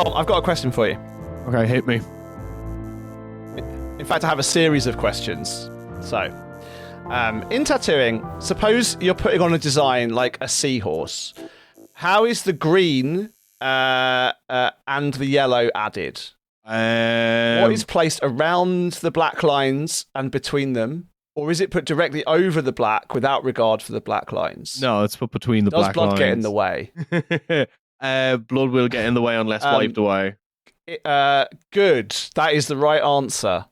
Tom, I've got a question for you. Okay, hit me. In fact, I have a series of questions. So, in tattooing, suppose you're putting on a design like a seahorse. How is the green and the yellow added? What is placed around the black lines and between them? Or is it put directly over the black without regard for the black lines? No, it's put between the black lines. Does blood get in the way? Blood will get in the way unless wiped away. Good. That is the right answer.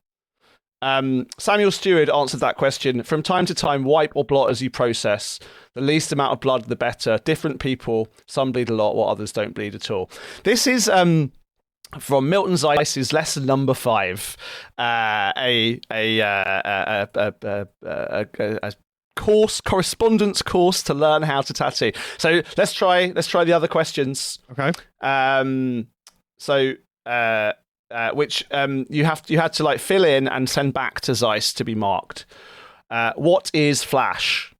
Samuel Stewart answered that question. From time to time, wipe or blot as you process. The least amount of blood, the better. Different people, some bleed a lot, while others don't bleed at all. This is from Milton Zeiss's lesson number 5. A correspondence course to learn how to tattoo. So let's try the other questions. Okay. Which you had to like fill in and send back to Zeiss to be marked. What is Flash?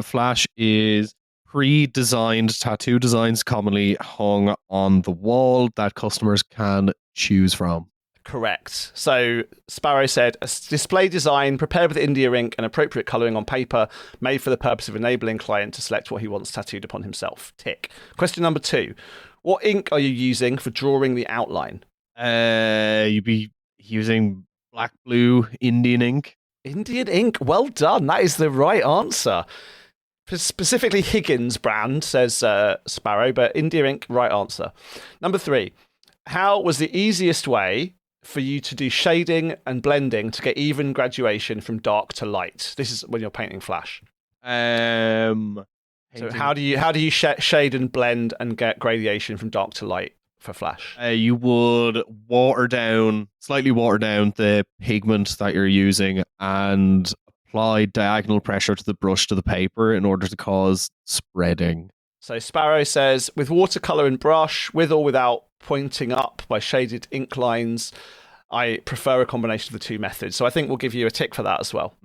Flash is pre-designed tattoo designs commonly hung on the wall that customers can choose from. Correct. So Sparrow said, a display design prepared with India ink and appropriate colouring on paper, made for the purpose of enabling client to select what he wants tattooed upon himself. Tick. Question number 2. What ink are you using for drawing the outline? You'd be using black blue Indian ink. Indian ink? Well done. That is the right answer. Specifically Higgins brand, says Sparrow, but India ink, right answer. Number 3. How was the easiest way for you to do shading and blending to get even graduation from dark to light? This is when you're painting Flash. So how do you shade and blend and get gradation from dark to light for Flash? You would slightly water down the pigment that you're using and apply diagonal pressure to the brush to the paper in order to cause spreading. So Sparrow says, with watercolour and brush, with or without pointing up by shaded ink lines, I prefer a combination of the two methods. So I think we'll give you a tick for that as well.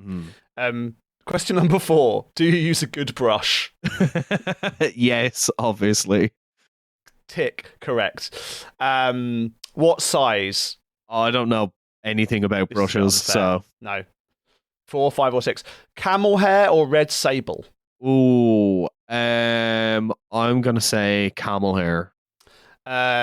Question number 4. Do you use a good brush? Yes, obviously. Tick, correct. What size? Oh, I don't know anything about brushes, so... No. 4, 5 or 6. Camel hair or red sable? Ooh, I'm going to say camel hair.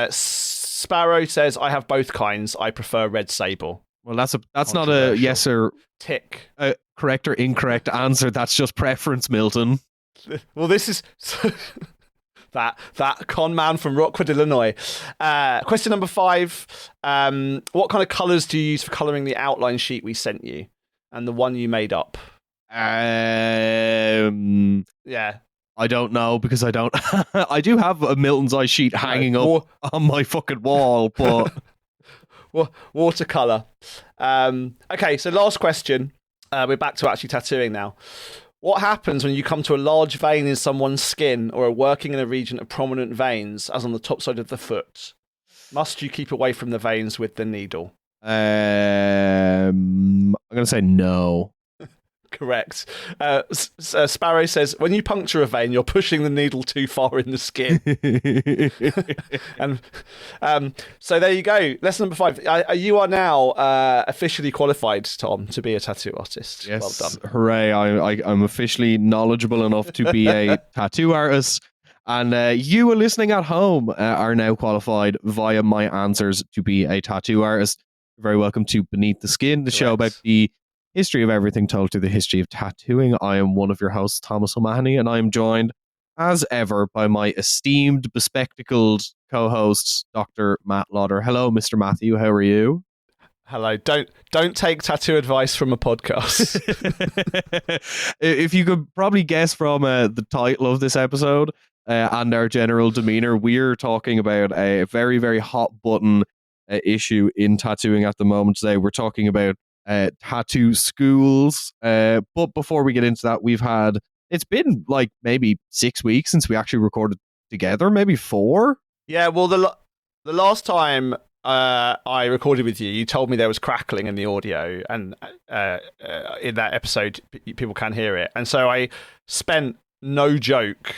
Sparrow says, I have both kinds. I prefer red sable. Well, that's not a yes or tick. Correct or incorrect answer. That's just preference, Milton. Well, this is that con man from Rockwood, Illinois. Question number 5. What kind of colours do you use for colouring the outline sheet we sent you and the one you made up? Yeah. I don't know because I don't. I do have a Milton Zeiss sheet hanging up on my fucking wall, but watercolor. Okay, so last question. We're back to actually tattooing now. What happens when you come to a large vein in someone's skin or are working in a region of prominent veins, as on the top side of the foot? Must you keep away from the veins with the needle? I'm going to say no. Correct. Sparrow says, when you puncture a vein, you're pushing the needle too far in the skin. And so there you go. Lesson number 5. You are now officially qualified, Tom, to be a tattoo artist. Yes, well done. Hooray. I'm officially knowledgeable enough to be a tattoo artist. And you listening at home are now qualified via my answers to be a tattoo artist. You're very welcome to Beneath the Skin, the show about the history of everything told through the history of tattooing. I am one of your hosts, Thomas O'Mahony, and I am joined, as ever, by my esteemed, bespectacled co-host, Dr. Matt Lauder. Hello, Mr. Matthew. How are you? Hello. Don't take tattoo advice from a podcast. If you could probably guess from the title of this episode and our general demeanor, we're talking about a very, very hot button issue in tattooing at the moment today. We're talking about tattoo schools, but before we get into that, it's been like maybe 6 weeks since we actually recorded together, maybe 4. Yeah, well, the last time I recorded with you, you told me there was crackling in the audio, and in that episode people can hear it, and so I spent, no joke,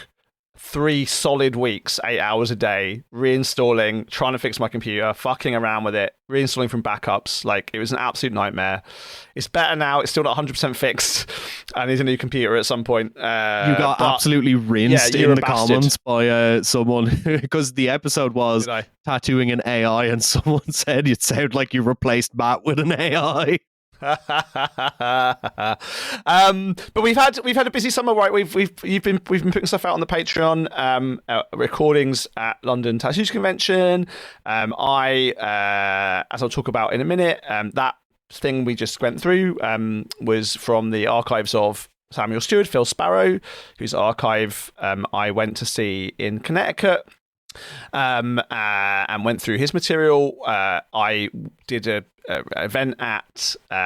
3 solid weeks, 8 hours a day, reinstalling, trying to fix my computer, fucking around with it, reinstalling from backups. Like, it was an absolute nightmare. It's better now. It's still not 100% fixed. I need a new computer at some point. You got absolutely rinsed in the comments by someone, because the episode was tattooing an AI, and someone said it sounded like you replaced Matt with an AI. But we've had a busy summer, right? We've been putting stuff out on the Patreon, recordings at London Tattoos Convention. As I'll talk about in a minute, that thing we just went through was from the archives of Samuel Stewart, Phil Sparrow, whose archive I went to see in Connecticut. And went through his material. I did a event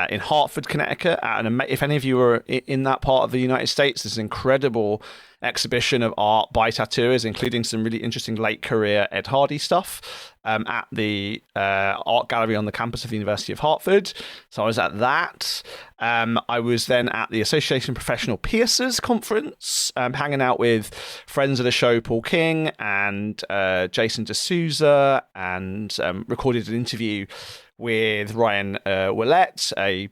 in Hartford, Connecticut. If any of you are in that part of the United States, there's an incredible exhibition of art by tattooers, including some really interesting late career Ed Hardy stuff at the art gallery on the campus of the University of Hartford. So I was at that. I was then at the Association of Professional Piercers conference, hanging out with friends of the show, Paul King and Jason D'Souza, and recorded an interview with Ryan Willett, a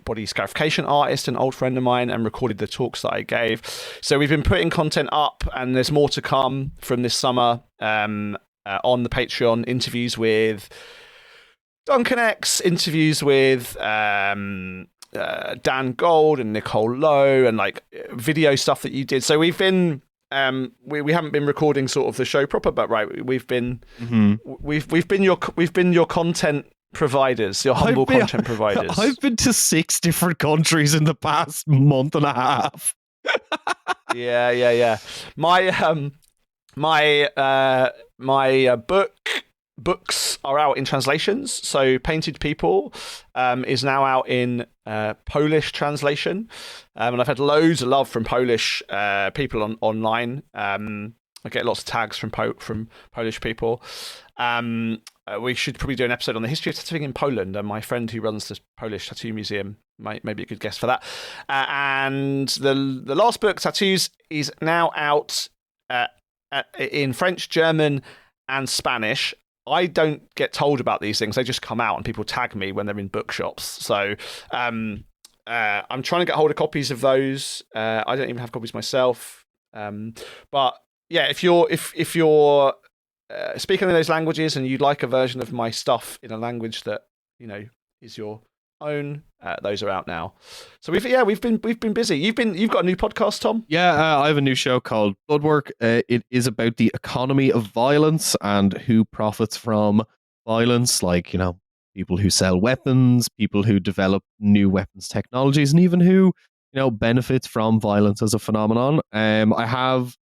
body scarification artist, an old friend of mine, and recorded the talks that I gave. So we've been putting content up, and there's more to come from this summer on the Patreon. Interviews with Duncan X, interviews with Dan Gold and Nicole Lowe, and like video stuff that you did. So we've been we haven't been recording sort of the show proper, but right, we've been we've been your content providers, your humble content providers. I've been to 6 different countries in the past month and a half. Yeah. My books are out in translations. So Painted People is now out in Polish translation, and I've had loads of love from Polish people online. I get lots of tags from Polish people. We should probably do an episode on the history of tattooing in Poland. And my friend who runs the Polish Tattoo Museum might be a good guest for that. And the last book, Tattoos, is now out in French, German, and Spanish. I don't get told about these things. They just come out and people tag me when they're in bookshops. So I'm trying to get hold of copies of those. I don't even have copies myself. But yeah, if you're speaking in those languages and you'd like a version of my stuff in a language that is your own, those are out now. So we've been busy. You've got a new podcast, Tom? Yeah, I have a new show called Bloodwork. It is about the economy of violence and who profits from violence, like people who sell weapons, people who develop new weapons technologies, and even who benefits from violence as a phenomenon. I have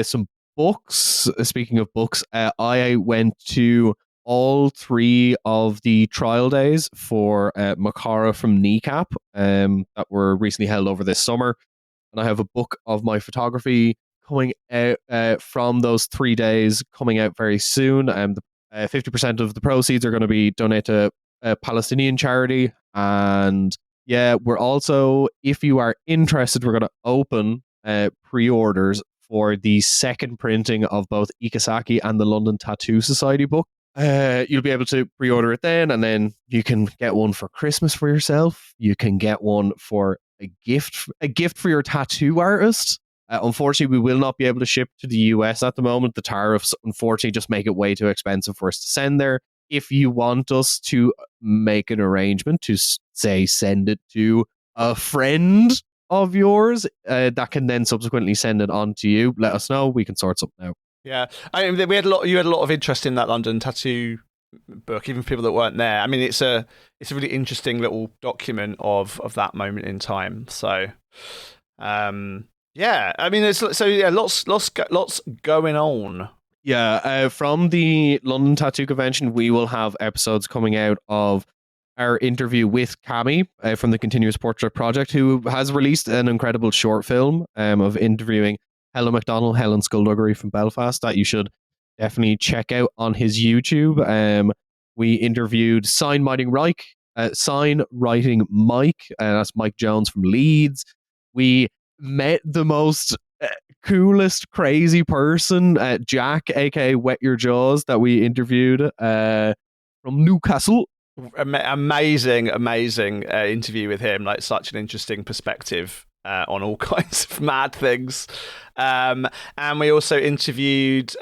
some books. Speaking of books, I went to all 3 of the trial days for Makara from Kneecap that were recently held over this summer. And I have a book of my photography coming out from those 3 days, coming out very soon. 50% of the proceeds are going to be donated to a Palestinian charity. And yeah, we're also, if you are interested, we're going to open pre-orders for the second printing of both Ikesaki and the London Tattoo Society book. You'll be able to pre-order it then, and then you can get one for Christmas for yourself. You can get one for a gift for your tattoo artist. Unfortunately, we will not be able to ship to the US at the moment. The tariffs, unfortunately, just make it way too expensive for us to send there. If you want us to make an arrangement to, say, send it to a friend of yours that can then subsequently send it on to you, let us know. We can sort something out. Yeah, I mean, you had a lot of interest in that London tattoo book, even for people that weren't there. I mean, it's a really interesting little document of that moment in time. So, yeah, I mean, lots going on. Yeah, from the London Tattoo Convention, we will have episodes coming out of our interview with Cami from the Continuous Portrait Project, who has released an incredible short film of interviewing Helen McDonald, Helen Skullduggery from Belfast, that you should definitely check out on his YouTube. We interviewed Sign Writing Mike, that's Mike Jones from Leeds. We met the most coolest crazy person, Jack, aka Wet Your Jaws, that we interviewed from Newcastle. Amazing interview with him. Like, such an interesting perspective on all kinds of mad things. And we also interviewed.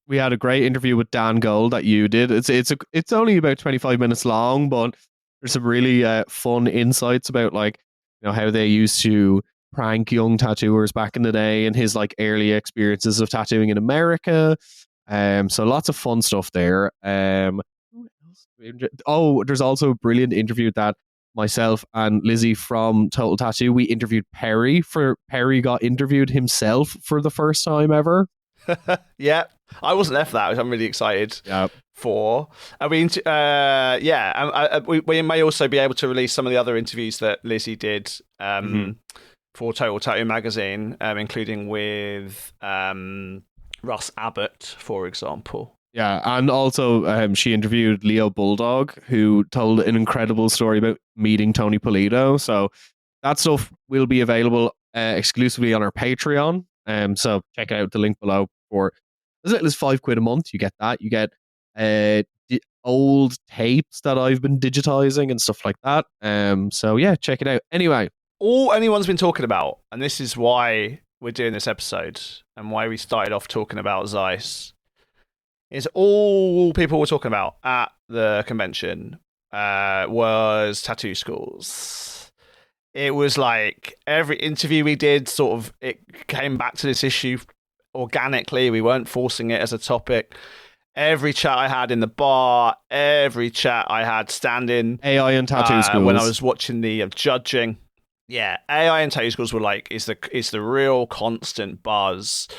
We had a great interview with Dan Gold that you did. It's only about 25 minutes long, but there's some really fun insights about, like, how they used to prank young tattooers back in the day and his like early experiences of tattooing in America. So lots of fun stuff there. Who else? Oh, there's also a brilliant interview that myself and Lizzie from Total Tattoo, we interviewed Perry. Perry got interviewed himself for the first time ever. Yeah, I wasn't there for that, which I'm really excited for. We may also be able to release some of the other interviews that Lizzie did for Total Tattoo magazine, including with Russ Abbott, for example. Yeah, and also she interviewed Leo Bulldog, who told an incredible story about meeting Tony Polito. So that stuff will be available exclusively on our Patreon. So check out the link below. For as little as £5 a month, you get that. You get old tapes that I've been digitizing and stuff like that. So yeah, check it out. Anyway, all anyone's been talking about, and this is why we're doing this episode and why we started off talking about Zeiss, is all people were talking about at the convention was tattoo schools. It was like every interview we did, sort of, it came back to this issue organically. We weren't forcing it as a topic. Every chat I had in the bar, every chat I had standing AI and tattoo schools. When I was watching the judging, yeah, AI and tattoo schools were like is the real constant buzz.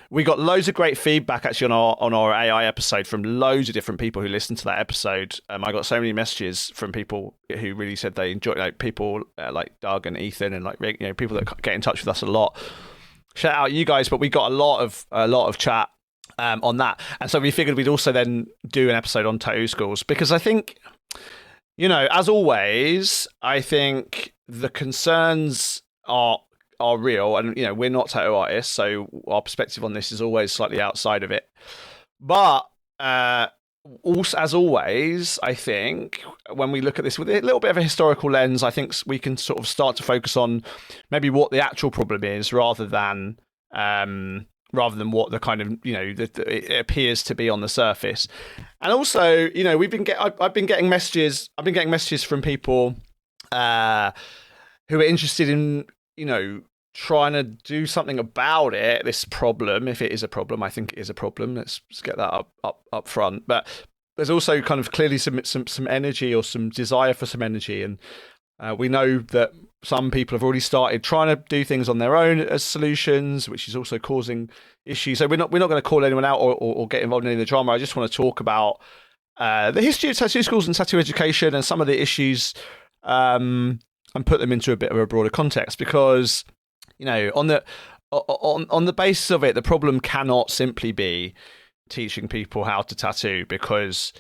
We got loads of great feedback actually on our AI episode from loads of different people who listened to that episode. I got so many messages from people who really said they enjoyed, like people like Doug and Ethan and like people that get in touch with us a lot. Shout out you guys, but we got a lot of chat on that, and so we figured we'd also then do an episode on tattoo schools, because I think, as always, I think the concerns are real, and we're not tattoo artists, so our perspective on this is always slightly outside of it. But also, as always, I think when we look at this with a little bit of a historical lens, I think we can sort of start to focus on maybe what the actual problem is, rather than what the kind of it appears to be on the surface. And also, I've been getting messages from people who are interested in trying to do something about it, this problem, if it is a problem. I think it is a problem. Let's get that up front. But there's also kind of clearly some energy, or some desire for some energy, and we know that some people have already started trying to do things on their own as solutions, which is also causing issues. So we're not going to call anyone out or get involved in any of the drama. I just want to talk about the history of tattoo schools and tattoo education and some of the issues, and put them into a bit of a broader context, because on the basis of it, the problem cannot simply be teaching people how to tattoo, because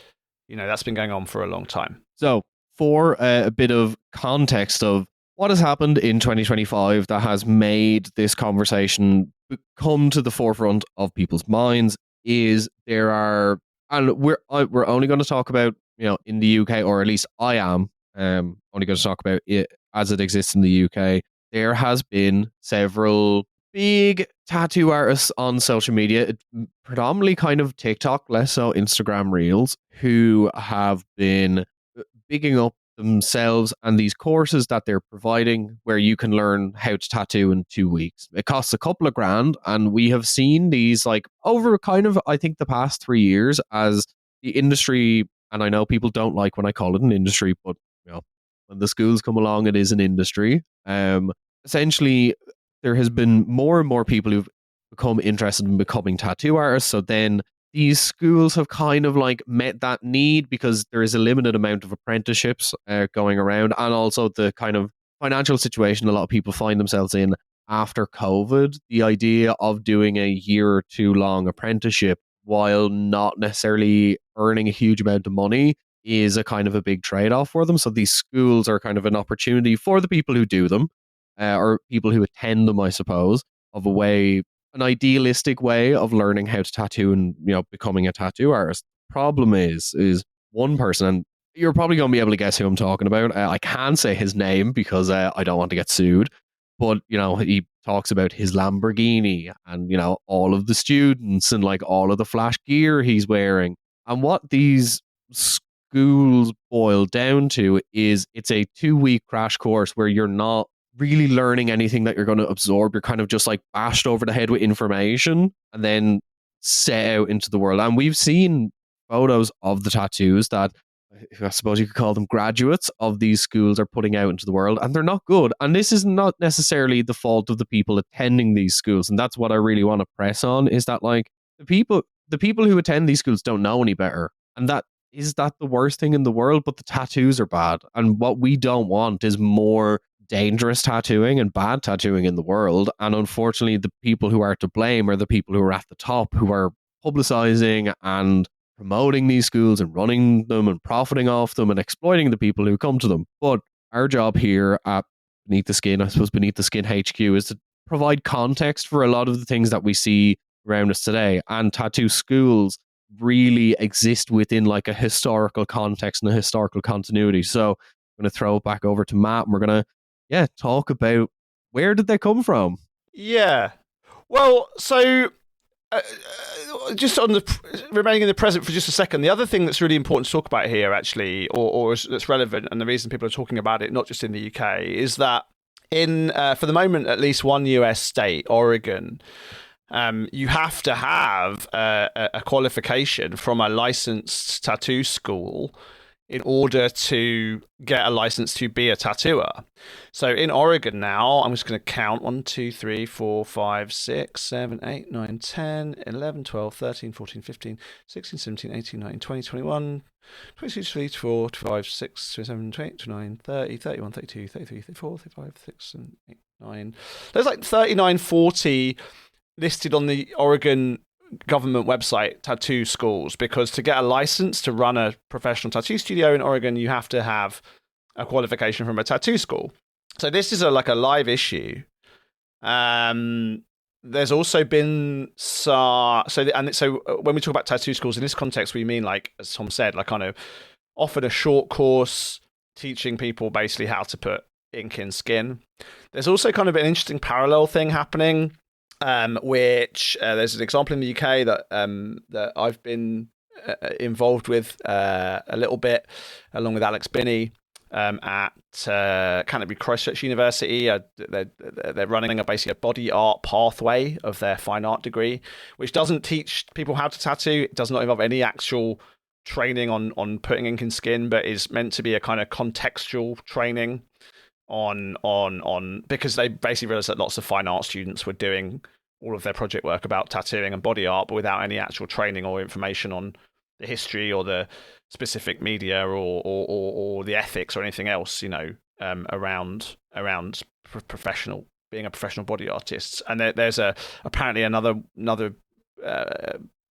that's been going on for a long time. So for a bit of context of what has happened in 2025 that has made this conversation come to the forefront of people's minds, is there are, and we're only going to talk about in the UK, or at least I am only going to talk about it as it exists in the UK. There has been several big tattoo artists on social media, predominantly kind of TikTok, less so Instagram Reels, who have been bigging up themselves and these courses that they're providing, where you can learn how to tattoo in 2 weeks. It costs a couple of grand, and we have seen these like over kind of, I think, the past 3 years as the industry. And I know people don't like when I call it an industry, but when the schools come along, it is an industry. Essentially, there has been more and more people who've become interested in becoming tattoo artists. So then these schools have kind of like met that need, because there is a limited amount of apprenticeships going around, and also the kind of financial situation a lot of people find themselves in after COVID. The idea of doing a year or two long apprenticeship while not necessarily earning a huge amount of money is a kind of a big trade-off for them. So these schools are kind of an opportunity for the people who do them. or people who attend them, I suppose, of an idealistic way of learning how to tattoo and becoming a tattoo artist. Problem is one person, and you're probably going to be able to guess who I'm talking about. I can't say his name because I don't want to get sued. But he talks about his Lamborghini and all of the students and like all of the flash gear he's wearing. And what these schools boil down to is it's a 2-week crash course where you're not really learning anything that you're going to absorb. You're kind of just like bashed over the head with information and then set out into the world. And we've seen photos of the tattoos that I suppose you could call them graduates of these schools are putting out into the world, and they're not good. And this is not necessarily the fault of the people attending these schools. And that's what I really want to press on, is that like the people who attend these schools don't know any better. And that the worst thing in the world, but the tattoos are bad. And what we don't want is more dangerous tattooing and bad tattooing in the world. And unfortunately, the people who are to blame are the people who are at the top, who are publicizing and promoting these schools and running them and profiting off them and exploiting the people who come to them. But our job here at Beneath the Skin, I suppose Beneath the Skin HQ, is to provide context for a lot of the things that we see around us today. And tattoo schools really exist within like a historical context and a historical continuity. So I'm going to throw it back over to Matt, and we're going to talk about where did they come from? Yeah. Well, so just on remaining in the present for just a second, the other thing that's really important to talk about here, actually, or that's relevant, and the reason people are talking about it, not just in the UK, is that in for the moment, at least one US state, Oregon, you have to have a qualification from a licensed tattoo school in order to get a license to be a tattooer. So in Oregon now, I'm just going to count 1, 2, 3, 4, 5, 6, 7, 8, 9, 10, 11, 12, 13, 14, 15, 16, 17, 18, 19, 20, 21, 22, 23, 24, 25, 6, 27, 28, 29, 30, 31, 32, 33, 34, 35, 36, 8, 9. There's like 39, 40 listed on the Oregon government website, tattoo schools, because to get a license to run a professional tattoo studio in Oregon, you have to have a qualification from a tattoo school. So this is like a live issue. There's also been so when we talk about tattoo schools in this context, we mean, like as Tom said, like kind of offered a short course teaching people basically how to put ink in skin. There's also kind of an interesting parallel thing happening, which there's an example in the UK that I've been involved with a little bit, along with Alex Binney, at Canterbury Christ Church University. They're running basically a body art pathway of their fine art degree, which doesn't teach people how to tattoo. It does not involve any actual training on putting ink in skin, but is meant to be a kind of contextual training on because they basically realized that lots of fine art students were doing all of their project work about tattooing and body art, but without any actual training or information on the history or the specific media or the ethics or anything else, around professional being a professional body artist. And there's apparently another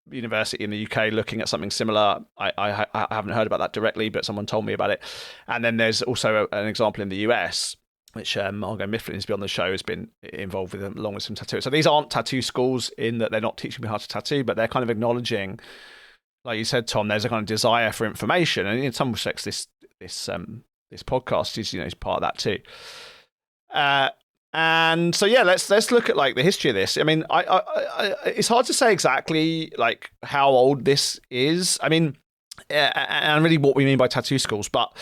university in the UK looking at something similar. I haven't heard about that directly, but someone told me about it. And then there's also an example in the US, which Margot Mifflin, who's been on the show, has been involved with, along with some tattoo. So these aren't tattoo schools in that they're not teaching me how to tattoo, but they're kind of acknowledging, like you said, Tom, there's a kind of desire for information, and in some respects, this podcast is part of that too. And so let's look at like the history of this. I mean, I it's hard to say exactly like how old this is. I mean, and really what we mean by tattoo schools, but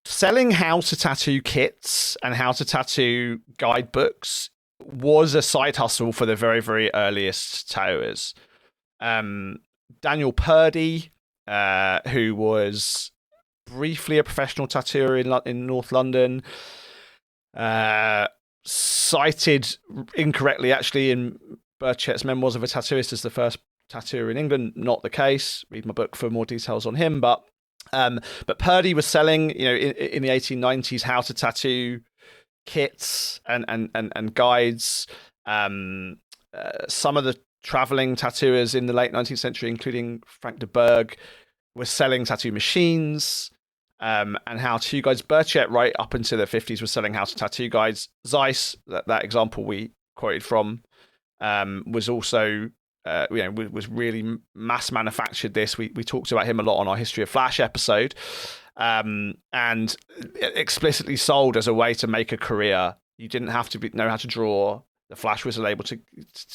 selling how to tattoo kits and how to tattoo guidebooks was a side hustle for the very, very earliest tattooers. Daniel Purdy, who was briefly a professional tattooer in North London, cited incorrectly actually in Burchett's Memoirs of a Tattooist as the first tattooer in England. Not the case. Read my book for more details on him. But Purdy was selling, in the 1890s, how to tattoo kits and guides. Some of the traveling tattooers in the late 19th century, including Frank de Burgh, were selling tattoo machines. and how-to guides. Burchett, right up into the 50s, was selling how-to tattoo guides. Zeiss, that example we quoted from, was also was really mass manufactured this. We talked about him a lot on our History of Flash episode, and explicitly sold as a way to make a career. You didn't have to know how to draw. The Flash was able to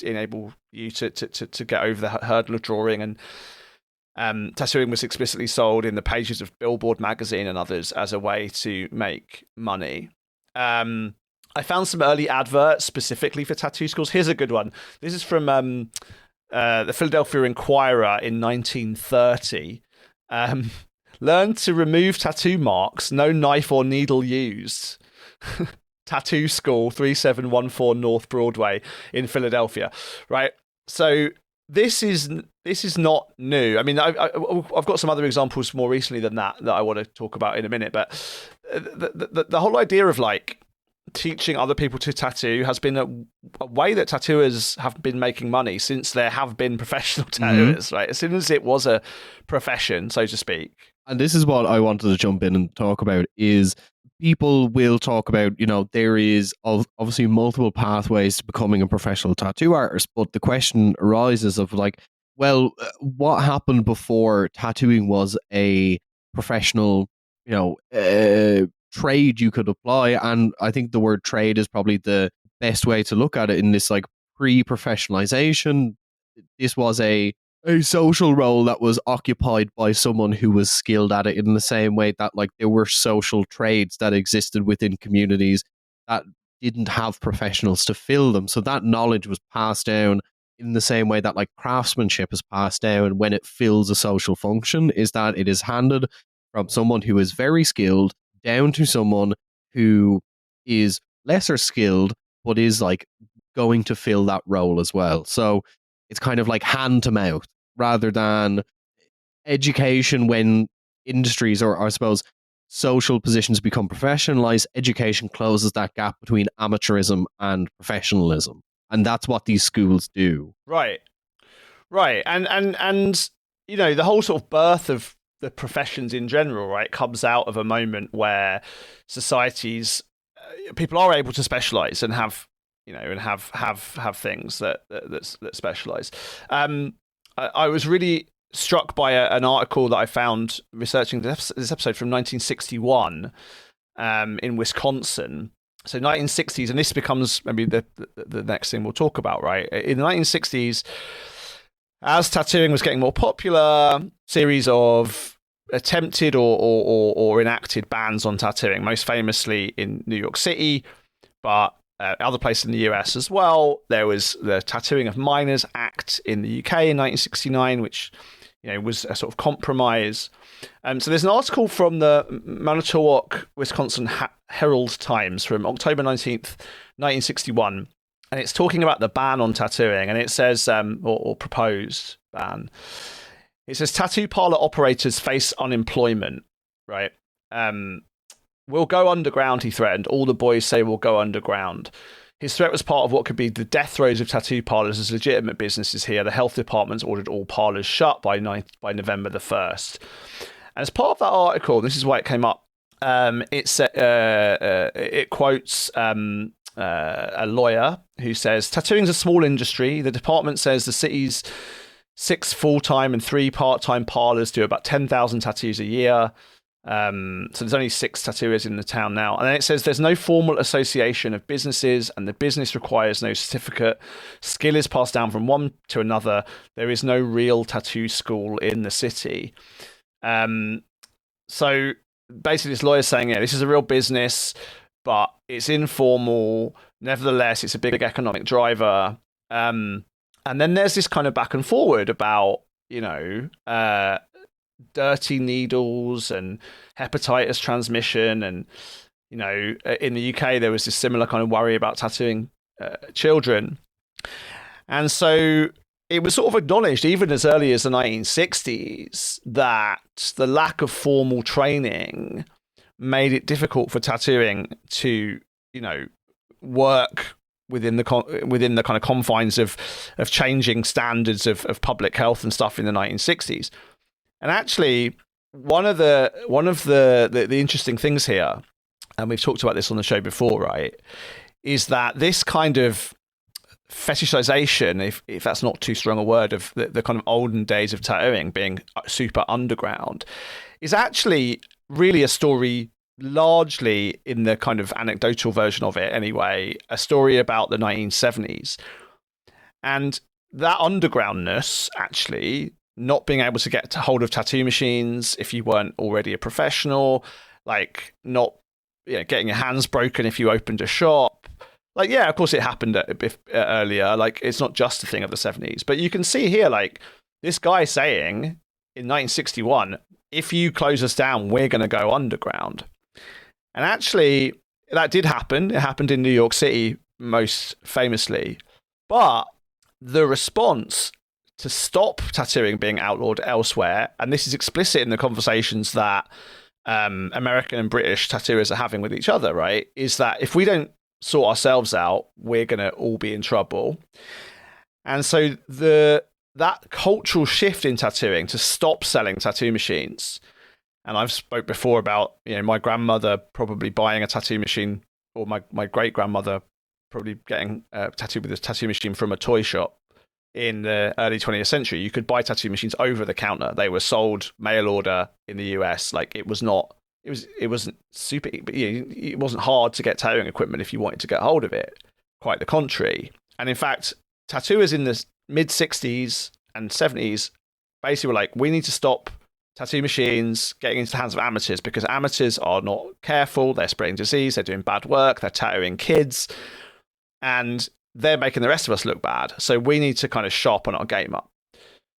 enable you to get over the hurdle of drawing, and tattooing was explicitly sold in the pages of Billboard magazine and others as a way to make money. I found some early adverts specifically for tattoo schools. Here's a good one. This is from the Philadelphia Inquirer in 1930. Learn to remove tattoo marks, no knife or needle used. Tattoo School, 3714 North Broadway in Philadelphia, right? So this is not new. I mean, I've got some other examples more recently than that I want to talk about in a minute, but the whole idea of like teaching other people to tattoo has been a way that tattooers have been making money since there have been professional tattooers, right? As soon as it was a profession, so to speak. And this is what I wanted to jump in and talk about is people will talk about, there is obviously multiple pathways to becoming a professional tattoo artist, but the question arises of like, well, what happened before tattooing was a professional, trade you could apply? And I think the word trade is probably the best way to look at it in this like pre-professionalization. This was a social role that was occupied by someone who was skilled at it, in the same way that like there were social trades that existed within communities that didn't have professionals to fill them. So that knowledge was passed down in the same way that like craftsmanship is passed down when it fills a social function, is that it is handed from someone who is very skilled down to someone who is lesser skilled but is like going to fill that role as well. So it's kind of like hand to mouth rather than education. When industries or I suppose social positions become professionalized, education closes that gap between amateurism and professionalism. And that's what these schools do. Right. And the whole sort of birth of the professions in general, right, comes out of a moment where societies, people are able to specialize and have things that specialize. I was really struck by an article that I found researching this episode from 1961 in Wisconsin. So 1960s, and this becomes maybe the next thing we'll talk about, right? In the 1960s, as tattooing was getting more popular, series of attempted or enacted bans on tattooing, most famously in New York City, but other places in the US as well. There was the Tattooing of Minors Act in the UK in 1969, which was a sort of compromise. So there's an article from the Manitowoc, Wisconsin Herald Times from October 19th, 1961, and it's talking about the ban on tattooing, and it says, or proposed ban, it says tattoo parlor operators face unemployment, right? We'll go underground, he threatened. All the boys say we'll go underground. His threat was part of what could be the death throes of tattoo parlors as legitimate businesses here. The health departments ordered all parlors shut by November the 1st. And as part of that article, this is why it came up, it quotes a lawyer who says, tattooing is a small industry. The department says the city's 6 full-time and 3 part-time parlors do about 10,000 tattoos a year. So there's only 6 tattooers in the town now. And then it says there's no formal association of businesses and the business requires no certificate. Skill is passed down from one to another. There is no real tattoo school in the city. So basically this lawyer's saying, this is a real business, but it's informal. Nevertheless, it's a big economic driver. And then there's this kind of back and forward about, dirty needles and hepatitis transmission. And, in the UK, there was this similar kind of worry about tattooing children. And so it was sort of acknowledged even as early as the 1960s that the lack of formal training made it difficult for tattooing to, work within the kind of confines of changing standards of public health and stuff in the 1960s. And actually, one of the interesting things here, and we've talked about this on the show before, right, is that this kind of fetishization, if that's not too strong a word, of the kind of olden days of tattooing being super underground, is actually really a story, largely in the kind of anecdotal version of it anyway, a story about the 1970s. And that undergroundness, actually, not being able to get hold of tattoo machines if you weren't already a professional, like not getting your hands broken if you opened a shop. Like, yeah, of course it happened a bit earlier. Like, it's not just a thing of the 70s. But you can see here, like, this guy saying in 1961, if you close us down, we're going to go underground. And actually, that did happen. It happened in New York City, most famously. But the response to stop tattooing being outlawed elsewhere, and this is explicit in the conversations that American and British tattooers are having with each other, right, is that if we don't sort ourselves out, we're going to all be in trouble. And so that cultural shift in tattooing to stop selling tattoo machines, and I've spoke before about my grandmother probably buying a tattoo machine, or my great grandmother probably getting tattooed with a tattoo machine from a toy shop in the early 20th century. You could buy tattoo machines over the counter. They were sold mail order in the US. Like, it wasn't super, but it wasn't hard to get tattooing equipment if you wanted to get hold of it. Quite the contrary. And in fact, tattooers in the mid 60s and 70s basically were like, we need to stop tattoo machines getting into the hands of amateurs, because amateurs are not careful, they're spreading disease, they're doing bad work, they're tattooing kids, and they're making the rest of us look bad. So we need to kind of sharpen our game up.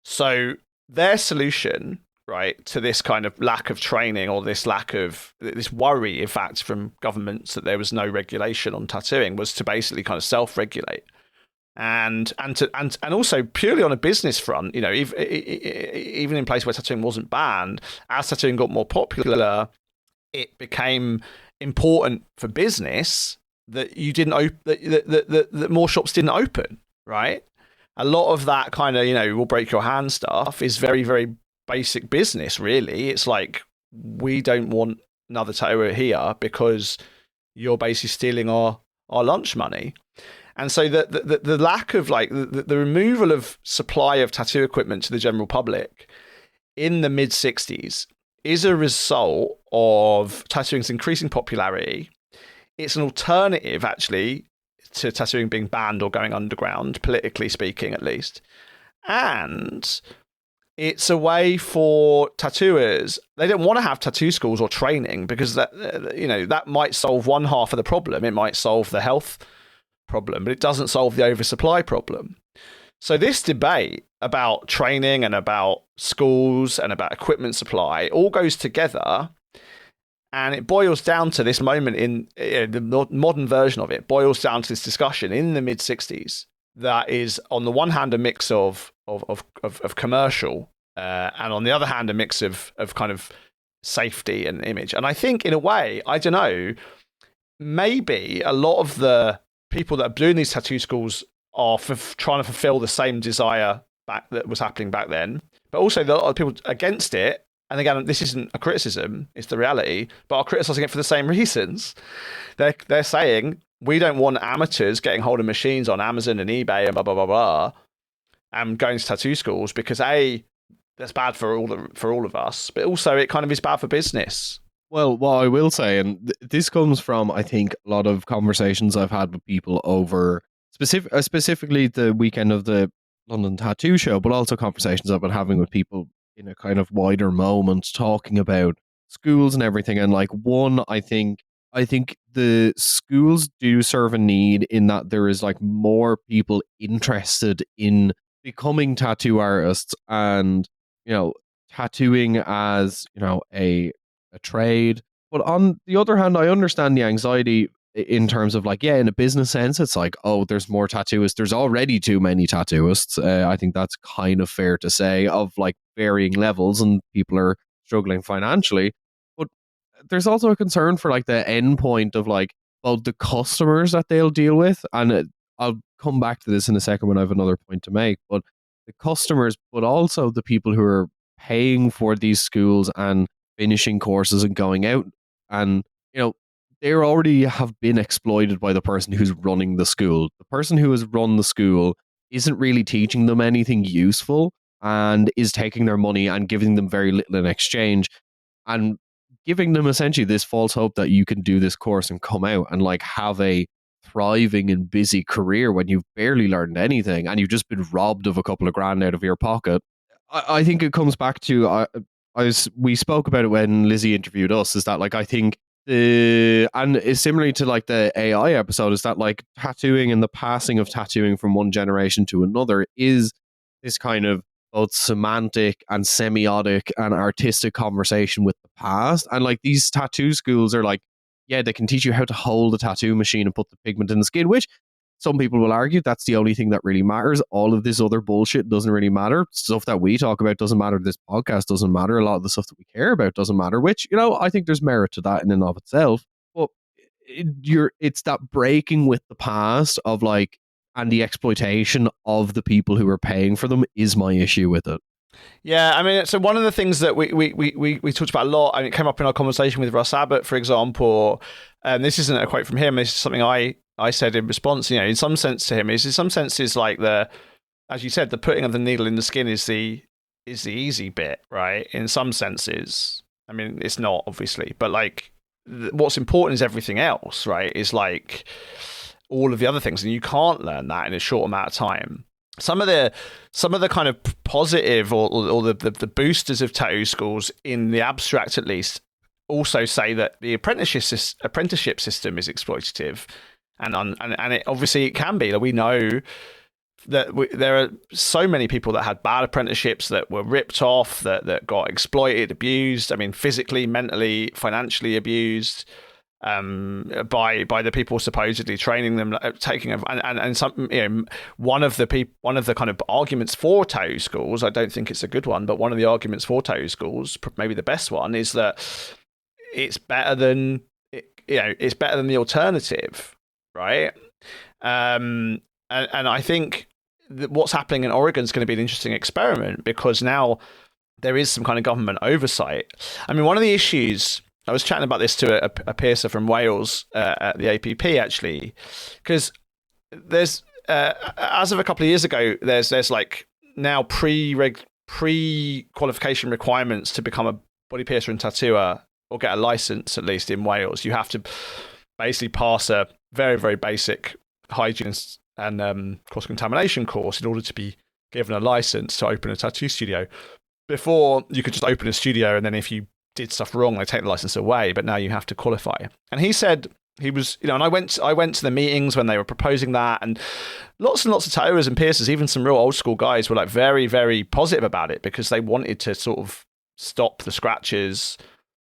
So their solution, right, to this kind of lack of training, or this worry, in fact, from governments that there was no regulation on tattooing, was to basically kind of self-regulate. And also purely on a business front, even in places where tattooing wasn't banned, as tattooing got more popular, it became important for business that you didn't open, that more shops didn't open, right? A lot of that kind of, we'll break your hand stuff is very, very basic business, really. It's like, we don't want another tattooer here because you're basically stealing our lunch money. And so the lack of, like, the removal of supply of tattoo equipment to the general public in the mid 60s is a result of tattooing's increasing popularity. It's an alternative, actually, to tattooing being banned or going underground, politically speaking, at least. And it's a way for tattooers. They don't want to have tattoo schools or training, because that might solve one half of the problem. It might solve the health problem, but it doesn't solve the oversupply problem. So this debate about training and about schools and about equipment supply all goes together. And it boils down to this moment in the modern version of it, boils down to this discussion in the mid 60s that is, on the one hand, a mix of commercial, and on the other hand, a mix of kind of safety and image. And I think, in a way, I don't know, maybe a lot of the people that are doing these tattoo schools are trying to fulfill the same desire that was happening back then, but also there are a lot of people against it. And again, this isn't a criticism, it's the reality, but are criticising it for the same reasons. They're saying, we don't want amateurs getting hold of machines on Amazon and eBay and blah, blah, blah, blah, and going to tattoo schools, because A, that's bad for all of us, but also it kind of is bad for business. Well, what I will say, and this comes from, I think, a lot of conversations I've had with people over specifically the weekend of the London Tattoo Show, but also conversations I've been having with people in a kind of wider moment, talking about schools and everything. And like, one, I think the schools do serve a need in that there is like more people interested in becoming tattoo artists and, tattooing as, a trade. But on the other hand, I understand the anxiety in terms of, like, in a business sense, it's like, oh, there's more tattooists. There's already too many tattooists. I think that's kind of fair to say, of like varying levels, and people are struggling financially. But there's also a concern for like the end point of like both the customers that they'll deal with, and I'll come back to this in a second when I have another point to make, but the customers, but also the people who are paying for these schools and finishing courses and going out, and they already have been exploited by the person who's running the school. The person who has run the school isn't really teaching them anything useful and is taking their money and giving them very little in exchange, and giving them essentially this false hope that you can do this course and come out and like have a thriving and busy career when you've barely learned anything and you've just been robbed of a couple of grand out of your pocket. I think it comes back to we spoke about it when Lizzie interviewed us, is that like I think and it's similarly to like the AI episode, is that like tattooing and the passing of tattooing from one generation to another is this kind of both semantic and semiotic and artistic conversation with the past. And like these tattoo schools are like, yeah, they can teach you how to hold a tattoo machine and put the pigment in the skin, which some people will argue that's the only thing that really matters. All of this other bullshit doesn't really matter. Stuff that we talk about doesn't matter. This podcast doesn't matter. A lot of the stuff that we care about doesn't matter, which, I think there's merit to that in and of itself. But it's that breaking with the past of like, and the exploitation of the people who are paying for them is my issue with it. Yeah, I mean, so one of the things that we talked about a lot, and it came up in our conversation with Russ Abbott, for example, and this isn't a quote from him, this is something I said in response, in some sense to him, is in some senses like as you said, the putting of the needle in the skin is the easy bit, right? In some senses. I mean, it's not, obviously, but like what's important is everything else, right? Is like all of the other things, and you can't learn that in a short amount of time. Some of the kind of positive or the boosters of tattoo schools, in the abstract at least, also say that the apprenticeship system is exploitative, and it obviously it can be. Like, we know that there are so many people that had bad apprenticeships that were ripped off, that got exploited, abused. I mean, physically, mentally, financially abused. By the people supposedly training them, taking and some, one of the kind of arguments for tattoo schools, I don't think it's a good one, but one of the arguments for tattoo schools, maybe the best one, is that it's better than it's better than the alternative, right? And I think that what's happening in Oregon is going to be an interesting experiment, because now there is some kind of government oversight. I mean, one of the issues, I was chatting about this to a piercer from Wales at the APP, actually, because there's as of a couple of years ago, there's like now pre-qualification requirements to become a body piercer and tattooer, or get a license, at least in Wales. You have to basically pass a very, very basic hygiene and cross-contamination course in order to be given a license to open a tattoo studio. Before, you could just open a studio, and then if you did stuff wrong, they take the license away, but now you have to qualify. And he said he was, and I went to the meetings when they were proposing that, and lots and lots of tattooers and piercers, even some real old school guys, were like very, very positive about it, because they wanted to sort of stop the scratches,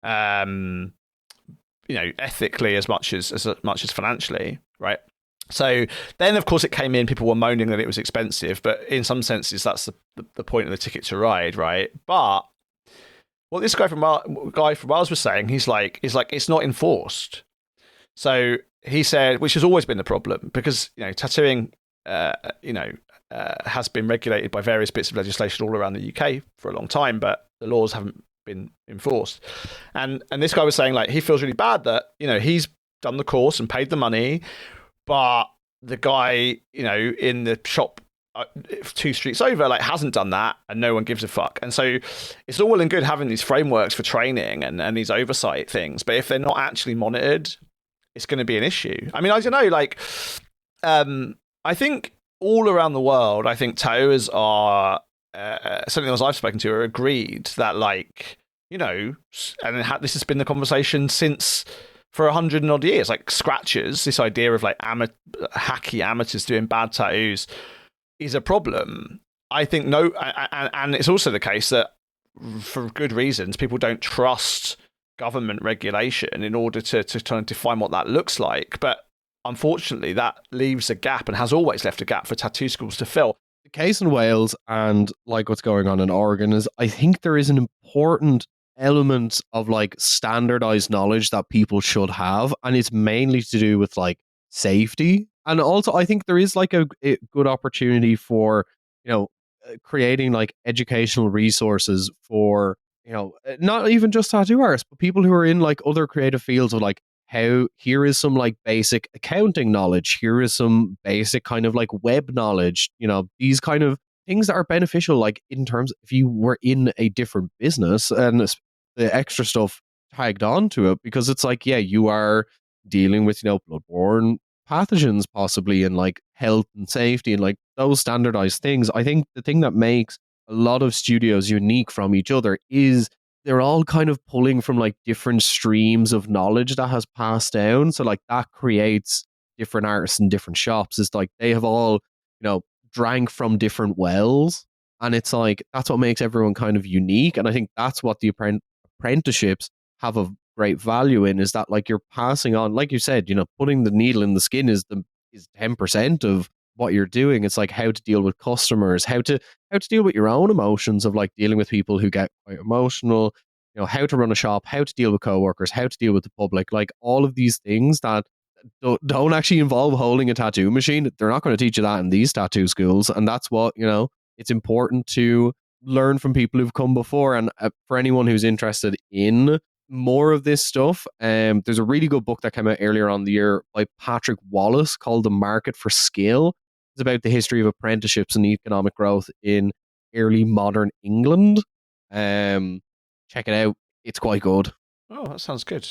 ethically as much as financially, right? So then, of course, it came in, people were moaning that it was expensive, but in some senses, that's the point of the Ticket to Ride, right? But what this guy from Wales was saying, he's like, it's not enforced. So he said, which has always been the problem, because tattooing, has been regulated by various bits of legislation all around the UK for a long time, but the laws haven't been enforced. And this guy was saying, like, he feels really bad that he's done the course and paid the money, but the guy in the shop 2 streets over hasn't done that, and no one gives a fuck. And so it's all well and good having these frameworks for training and these oversight things, but if they're not actually monitored, it's going to be an issue. I mean, I don't know, I think all around the world, I think tattooers are certainly those I've spoken to are agreed that this has been the conversation since for 100 and odd years, like scratches, this idea of hacky amateurs doing bad tattoos is a problem. I think and it's also the case that for good reasons, people don't trust government regulation in order to try and define what that looks like. But unfortunately, that leaves a gap, and has always left a gap for tattoo schools to fill. The case in Wales and what's going on in Oregon is, I think there is an important element of standardized knowledge that people should have, and it's mainly to do with safety. And also, I think there is a good opportunity for creating like educational resources for, not even just tattoo artists, but people who are in like other creative fields of like, how here is some like basic accounting knowledge, here is some basic kind of like web knowledge, these kind of things that are beneficial, like in terms if you were in a different business, and the extra stuff tagged on to it, because it's like, yeah, you are dealing with, bloodborne pathogens possibly, and like health and safety and like those standardized things. I think the thing that makes a lot of studios unique from each other is they're all kind of pulling from like different streams of knowledge that has passed down. So like that creates different artists and different shops. It's like they have all, drank from different wells. And it's like, that's what makes everyone kind of unique. And I think that's what the apprenticeships have a great value in, is that like you're passing on, like you said, putting the needle in the skin is 10% of what you're doing. It's like how to deal with customers, how to deal with your own emotions of like dealing with people who get quite emotional, how to run a shop, how to deal with coworkers, how to deal with the public, like all of these things that don't actually involve holding a tattoo machine. They're not going to teach you that in these tattoo schools. And that's what, it's important to learn from people who've come before. And for anyone who's interested in more of this stuff, there's a really good book that came out earlier on the year by Patrick Wallace called The Market for Skill. It's about the history of apprenticeships and economic growth in early modern England. Check it out. It's quite good. Oh, that sounds good.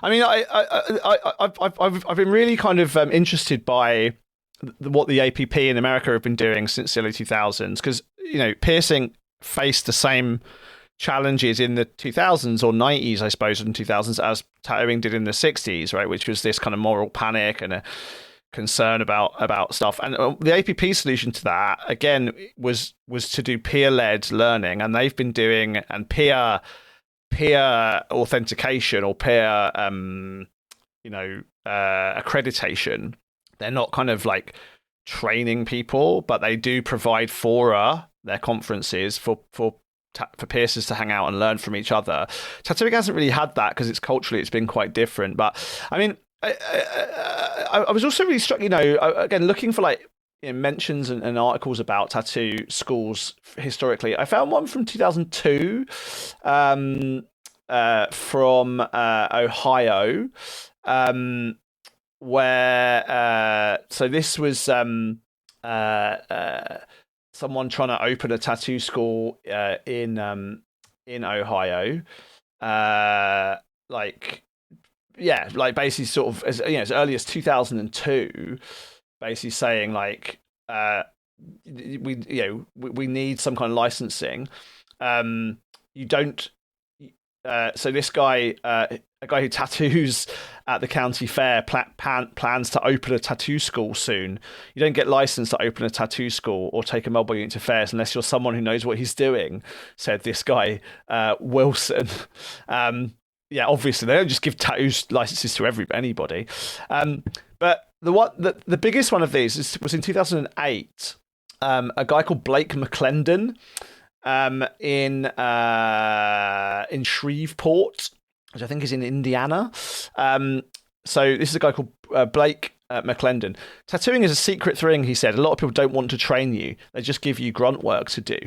I mean, I've been really kind of interested by what the APP in America have been doing since the early 2000s, because piercing faced the same challenges in the 2000s or 90s, I suppose, in 2000s as tattooing did in the 60s, right? Which was this kind of moral panic and a concern about stuff. And the APP solution to that, again, was to do peer-led learning, and they've been doing and peer authentication or peer accreditation. They're not kind of like training people, but they do provide fora, their conferences for piercers to hang out and learn from each other. Tattooing hasn't really had that because it's been quite different. But I mean, I was also really struck, again, looking for like mentions and articles about tattoo schools historically. I found one from 2002 from Ohio, where so this was someone trying to open a tattoo school in Ohio, basically sort of as early as 2002, basically saying like we need some kind of licensing. You don't. So this guy, a guy who tattoos at the county fair, plans to open a tattoo school soon. You don't get licensed to open a tattoo school or take a mobile unit to fairs unless you're someone who knows what he's doing, said this guy, Wilson. Obviously they don't just give tattoos licenses to anybody. But the biggest one of these was in 2008. A guy called Blake McClendon, in Shreveport, which I think is in Indiana. So this is a guy called Blake McClendon. Tattooing is a secret thing, he said. A lot of people don't want to train you. They just give you grunt work to do.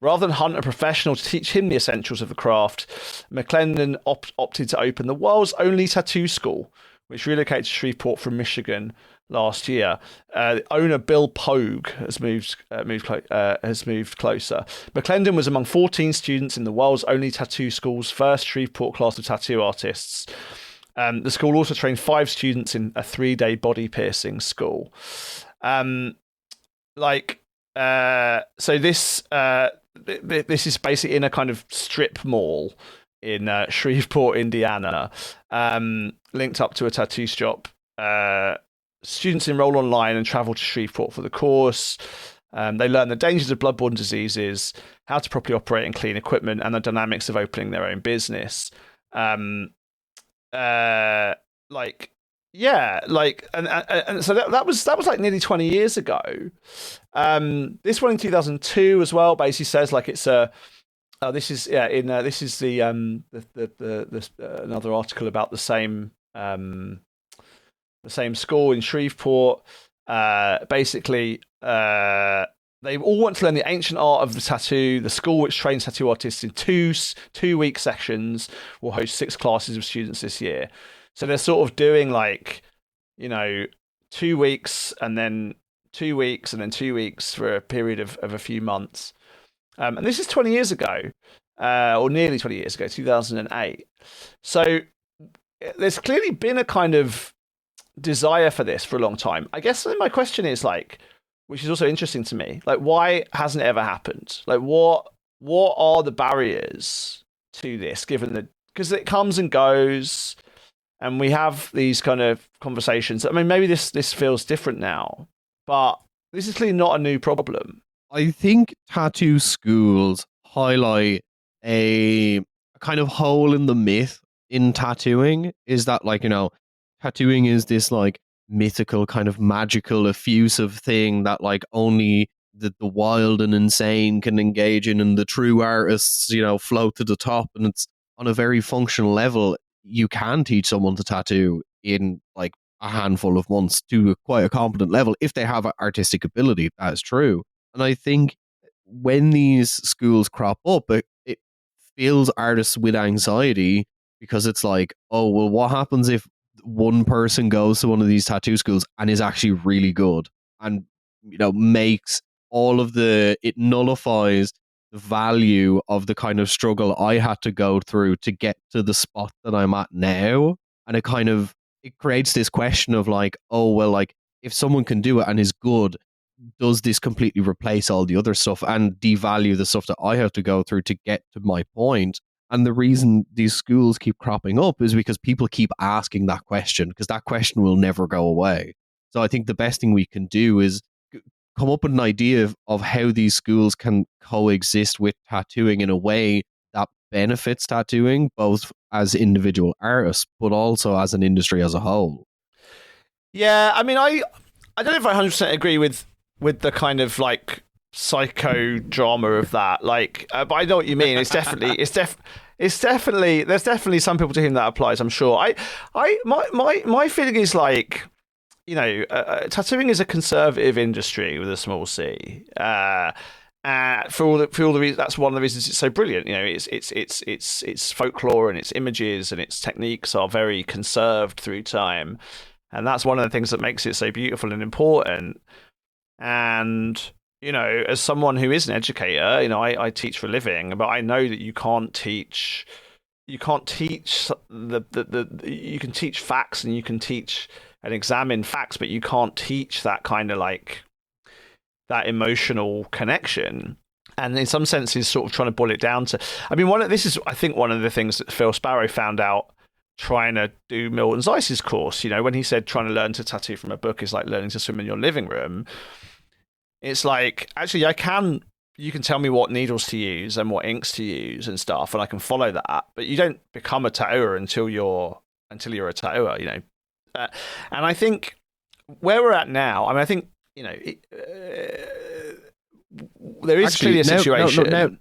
Rather than hunt a professional to teach him the essentials of the craft, McClendon opted to open the world's only tattoo school, which relocated to Shreveport from Michigan last year. Owner Bill Pogue has moved closer. McClendon was among 14 students in the world's only tattoo school's first Shreveport class of tattoo artists. The school also trained 5 students in a 3-day body piercing school. So this is basically in a kind of strip mall in Shreveport, Indiana, linked up to a tattoo shop. Students enroll online and travel to Shreveport for the course. They learn the dangers of bloodborne diseases, how to properly operate and clean equipment, and the dynamics of opening their own business. And so that was like nearly 20 years ago. This one in 2002 as well basically says like it's a. This is the another article about the same school in Shreveport. they all want to learn the ancient art of the tattoo. The school, which trains tattoo artists in 2-week sessions, will host 6 classes of students this year. So they're sort of doing 2 weeks and then 2 weeks and then 2 weeks for a period of a few months. And this is 20 years ago, or nearly 20 years ago, 2008. So there's clearly been a kind of desire for this for a long time. I guess my question is which is also interesting to me, why hasn't it ever happened? What are the barriers to this, because it comes and goes, and we have these kind of conversations. I mean, maybe this feels different now, but this is clearly not a new problem. I think tattoo schools highlight a kind of hole in the myth in tattooing, is that tattooing is this mythical kind of magical effusive thing that only the wild and insane can engage in, and the true artists float to the top. And it's on a very functional level. You can teach someone to tattoo in a handful of months to quite a competent level if they have artistic ability. That is true. And I think when these schools crop up, it fills artists with anxiety, because it's oh, well, what happens if one person goes to one of these tattoo schools and is actually really good, and makes it nullifies the value of the kind of struggle I had to go through to get to the spot that I'm at now. And it creates this question of oh, well, if someone can do it and is good, does this completely replace all the other stuff and devalue the stuff that I have to go through to get to my point? And the reason these schools keep cropping up is because people keep asking that question, because that question will never go away. So I think the best thing we can do is come up with an idea of how these schools can coexist with tattooing in a way that benefits tattooing, both as individual artists, but also as an industry as a whole. Yeah, I mean, I don't know if I 100% agree with the kind of psychodrama of that. But I know what you mean. It's definitely there's definitely some people to whom that applies, I'm sure. My feeling is tattooing is a conservative industry with a small c. For all the reasons, that's one of the reasons it's so brilliant. It's folklore and its images and its techniques are very conserved through time, and that's one of the things that makes it so beautiful and important. And as someone who is an educator, I teach for a living, but I know that you can't teach you can teach facts and you can teach and examine facts, but you can't teach that kind of that emotional connection. And in some senses, sort of trying to boil it down to, I mean, this is I think one of the things that Phil Sparrow found out trying to do Milton Zeiss's course. When he said trying to learn to tattoo from a book is like learning to swim in your living room. It's actually you can tell me what needles to use and what inks to use and stuff, and I can follow that. But you don't become a tattooer until you're a tattooer, and I think where we're at now, I mean, I think there is clearly a situation.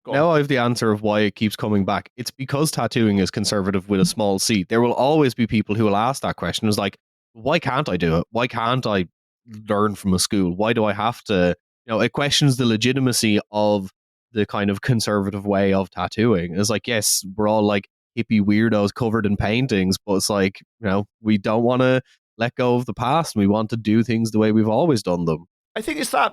Now I have the answer of why it keeps coming back. It's because tattooing is conservative with a small c. There will always be people who will ask that question. It's why can't I do it? Why can't I learn from a school? Why do I have to? It questions the legitimacy of the kind of conservative way of tattooing. It's yes, we're all hippie weirdos covered in paintings, but it's we don't want to let go of the past. We want to do things the way we've always done them. I think it's that,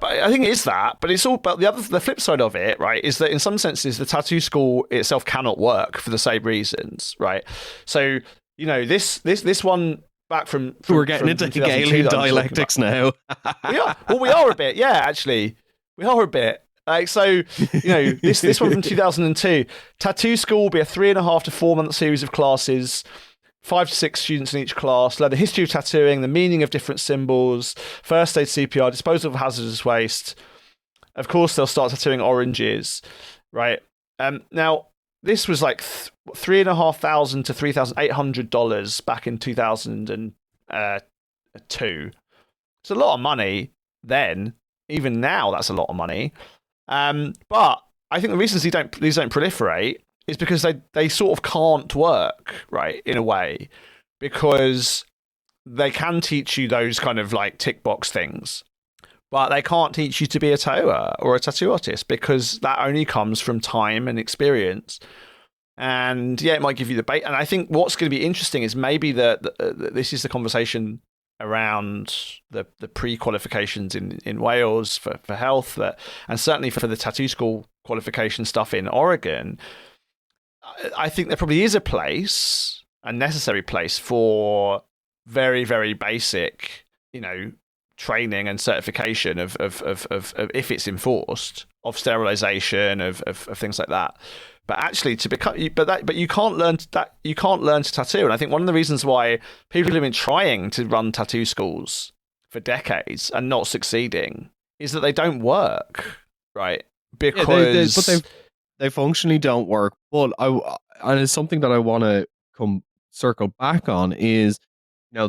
but it's all about the flip side of it, right? Is that in some senses the tattoo school itself cannot work for the same reasons, right? So this one back from we're getting into Hegelian dialectics now. We are a bit, yeah. Actually, we are a bit. This one from 2002. Tattoo school will be a 3.5 to 4 month series of classes. 5 to 6 students in each class, learn the history of tattooing, the meaning of different symbols, first aid, CPR, disposal of hazardous waste. Of course, they'll start tattooing oranges, right? Now, this was $3,500 to $3,800 back in 2002. It's a lot of money then. Even now, that's a lot of money. But I think the reasons these don't proliferate is because they sort of can't work, right, in a way, because they can teach you those kind of tick box things, but they can't teach you to be a tattooer or a tattoo artist because that only comes from time and experience. And yeah, it might give you the bait. And I think what's going to be interesting is maybe this is the conversation around the pre-qualifications in Wales for health, and certainly for the tattoo school qualification stuff in Oregon. I think there probably is a necessary place for very, very basic, training and certification of if it's enforced, of sterilization, of things like that. But actually, but you can't learn that. You can't learn to tattoo. And I think one of the reasons why people have been trying to run tattoo schools for decades and not succeeding is that they don't work, right? Because they functionally don't work. But and it's something that I want to circle back on is,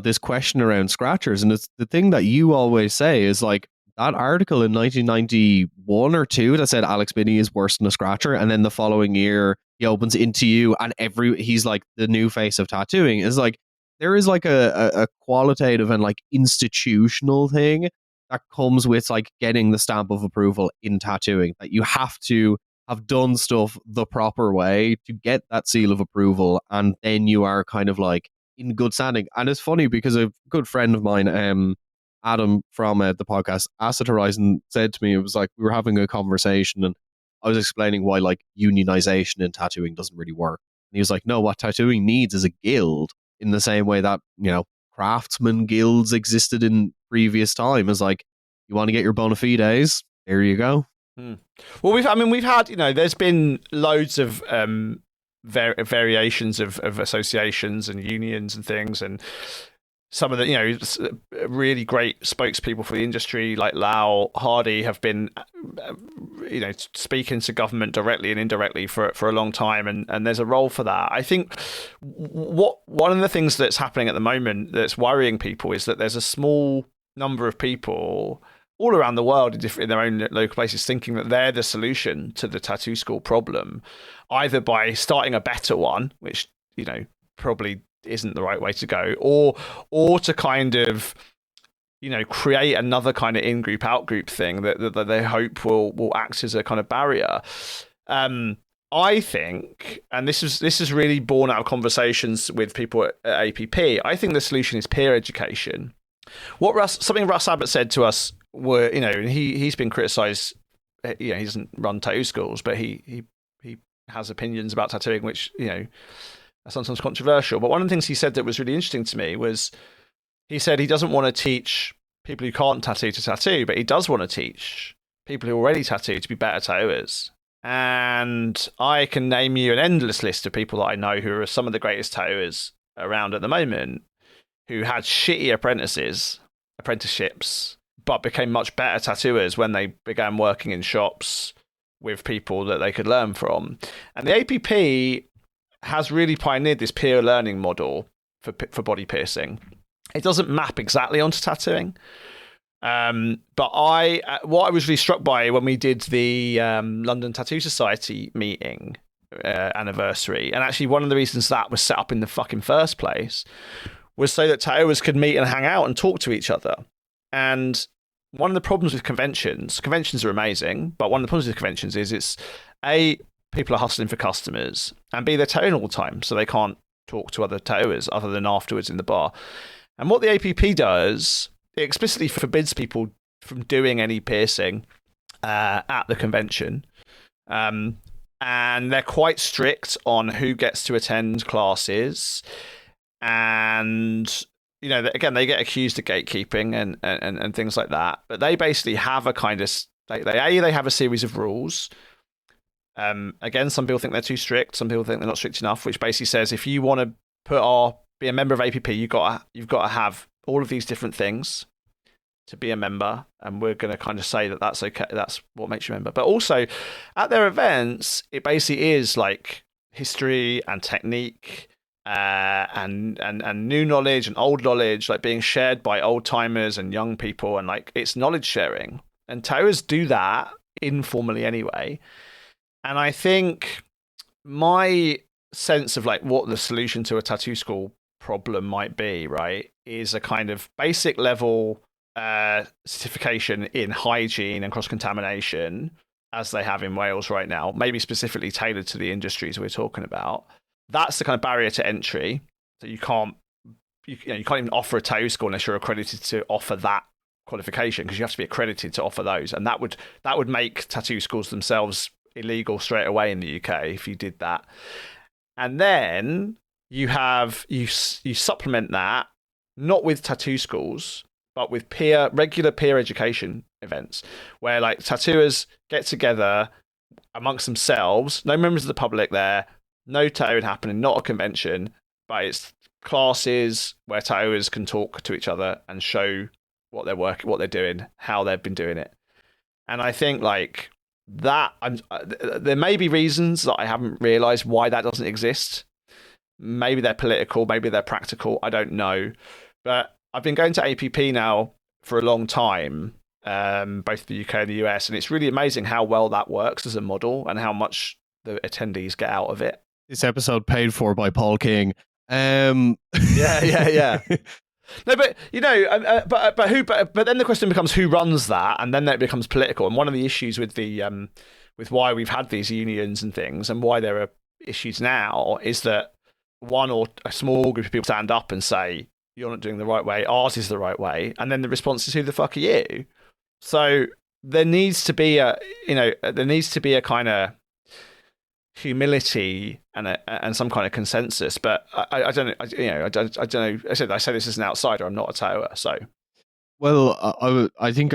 this question around scratchers, and it's the thing that you always say is like that article in 1991 or 2 that said Alex Binney is worse than a scratcher, and then the following year he opens Into You and he's like the new face of tattooing. Is like there is like a qualitative and like institutional thing that comes with like getting the stamp of approval in tattooing, that you have to have done stuff the proper way to get that seal of approval, and then you are kind of like in good standing. And it's funny because a good friend of mine, Adam from the podcast Asset Horizon, said to me, it was like we were having a conversation and I was explaining why like unionization in tattooing doesn't really work. And he was like, no, what tattooing needs is a guild, in the same way that, craftsman guilds existed in previous time. Is like, you want to get your bona fides, there you go. Well, we've had, there's been loads of variations of associations and unions and things, and some of the really great spokespeople for the industry like Lau Hardy have been speaking to government directly and indirectly for a long time, and there's a role for that. I think one of the things that's happening at the moment that's worrying people is that there's a small number of people all around the world in their own local places thinking that they're the solution to the tattoo school problem, either by starting a better one, which probably isn't the right way to go, or to kind of create another kind of in-group out-group thing that they hope will act as a kind of barrier. I think, and this is really born out of conversations with people at APP, I think the solution is peer education. Something Russ Abbott said to us were, he's been criticised. He doesn't run tattoo schools, but he has opinions about tattooing, which are sometimes controversial. But one of the things he said that was really interesting to me was he said he doesn't want to teach people who can't tattoo to tattoo, but he does want to teach people who already tattoo to be better tattooers. And I can name you an endless list of people that I know who are some of the greatest tattooers around at the moment, who had shitty apprenticeships, but became much better tattooers when they began working in shops with people that they could learn from. And the APP has really pioneered this peer learning model for body piercing. It doesn't map exactly onto tattooing, but what I was really struck by when we did the London Tattoo Society meeting anniversary, and actually one of the reasons that was set up in the fucking first place was so that tattooers could meet and hang out and talk to each other. And one of the problems with conventions are amazing, but one of the problems with conventions is it's people are hustling for customers, and B, they're tattooing all the time, so they can't talk to other tattooers other than afterwards in the bar. And what the APP does, it explicitly forbids people from doing any piercing at the convention. And they're quite strict on who gets to attend classes. And, again, they get accused of gatekeeping and things like that. But they basically have a kind of, they have a series of rules. Again, some people think they're too strict. Some people think they're not strict enough, which basically says if you want to be a member of APP, you've got to have all of these different things to be a member, and we're going to kind of say that that's okay. That's what makes you a member. But also, at their events, it basically is like history and technique, and new knowledge and old knowledge, like being shared by old timers and young people, and like it's knowledge sharing. And tattooers do that informally anyway. And I think my sense of like what the solution to a tattoo school problem might be, right, is a kind of basic level certification in hygiene and cross-contamination as they have in Wales right now, maybe specifically tailored to the industries we're talking about. That's the kind of barrier to entry. So you can't even offer a tattoo school unless you're accredited to offer that qualification, because you have to be accredited to offer those, and that would make tattoo schools themselves illegal straight away in the UK if you did that. And then you supplement that not with tattoo schools, but with regular peer education events where like tattooers get together amongst themselves, no members of the public there, no tattooing happening, not a convention, but it's classes where tattooers can talk to each other and show what they're doing, how they've been doing it. And I think like that, there may be reasons that I haven't realised why that doesn't exist. Maybe they're political, maybe they're practical, I don't know. But I've been going to APP now for a long time, both the UK and the US, and it's really amazing how well that works as a model and how much the attendees get out of it. This episode paid for by Paul King. Yeah. No, but but then the question becomes who runs that, and then that becomes political. And one of the issues with with why we've had these unions and things, and why there are issues now, is that one or a small group of people stand up and say, "You're not doing the right way. Ours is the right way," and then the response is, "Who the fuck are you?" So there needs to be a kind of humility and some kind of consensus, but I don't know. I don't know. I say this as an outsider. I'm not a tattooer, so. Well, I think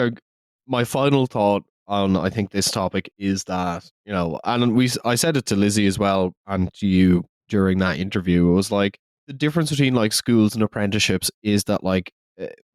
my final thought on I think this topic is that and I said it to Lizzie as well and to you during that interview. It was like the difference between like schools and apprenticeships is that like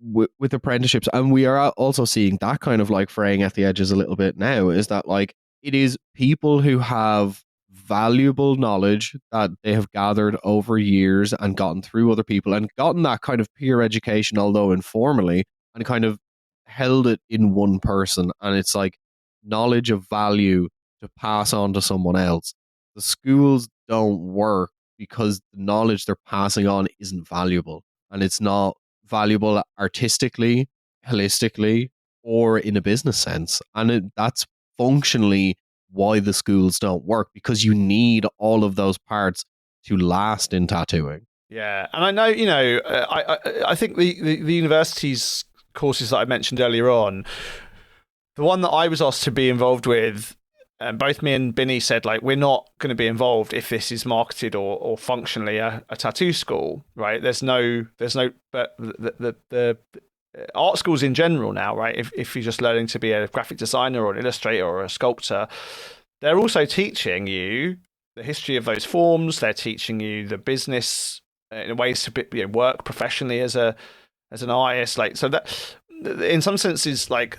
with apprenticeships, and we are also seeing that kind of like fraying at the edges a little bit now, is that like it is people who have valuable knowledge that they have gathered over years and gotten through other people and gotten that kind of peer education, although informally, and kind of held it in one person, and it's like knowledge of value to pass on to someone else. The schools don't work because the knowledge they're passing on isn't valuable, and it's not valuable artistically, holistically, or in a business sense, and that's functionally why the schools don't work, because you need all of those parts to last in tattooing. Yeah, and I know, I think the university's courses that I mentioned earlier on, the one that I was asked to be involved with, both me and Binny said, like, we're not going to be involved if this is marketed or functionally a tattoo school, right? There's no, but the art schools in general now, right? If you're just learning to be a graphic designer or an illustrator or a sculptor, they're also teaching you the history of those forms. They're teaching you the business ways to work professionally as an artist. Like, so that in some senses, like,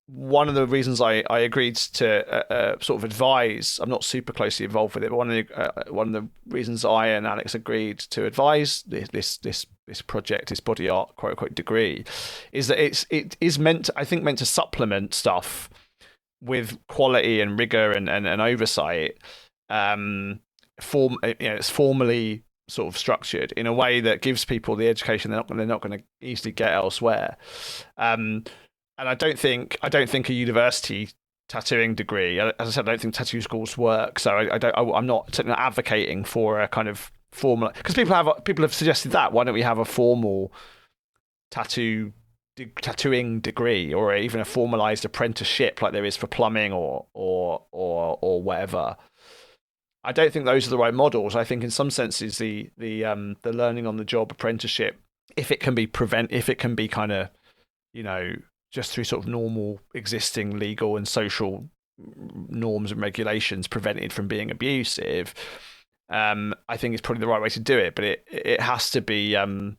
one of the reasons I agreed to sort of advise, I'm not super closely involved with it, but one of the reasons I and Alex agreed to advise this project, this body art quote unquote degree, is that it is meant to supplement stuff with quality and rigor and oversight. It's formally sort of structured in a way that gives people the education they're not going to easily get elsewhere. And I don't think a university tattooing degree, as I said, I don't think tattoo schools work. So I'm not advocating for a kind of formal, because people have suggested that. Why don't we have a formal tattooing degree, or even a formalized apprenticeship like there is for plumbing or whatever? I don't think those are the right models. I think in some senses the learning on the job apprenticeship, if it can be kind of, just through sort of normal existing legal and social norms and regulations, prevented from being abusive, I think it's probably the right way to do it. But it has to be, but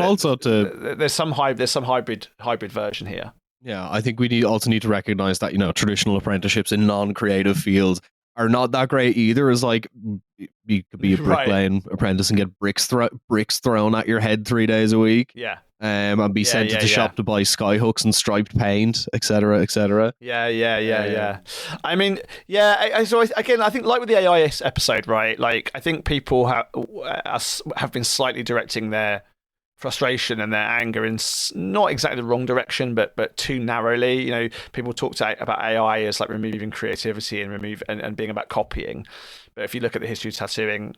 also there's some hybrid version here. Yeah, I think we also need to recognize that traditional apprenticeships in non-creative fields are not that great either. As like you could be a bricklaying apprentice and get bricks thrown at your head 3 days a week. Yeah. And be sent to the shop to buy skyhooks and striped paint, etc., etc. Yeah. I mean, so again, I think like with the AIS episode, right? Like, I think people have been slightly directing their frustration and their anger in not exactly the wrong direction, but too narrowly. You know, people talked about AI as like removing creativity and being about copying. But if you look at the history of tattooing,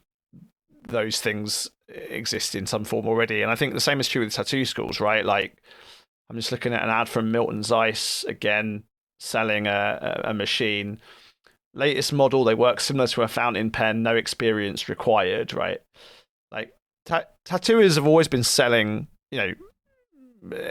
those things exist in some form already. And I think the same is true with tattoo schools, right? Like, I'm just looking at an ad from Milton Zeiss, again, selling a machine. Latest model, they work similar to a fountain pen, no experience required, right? Like, tattooers have always been selling, you know,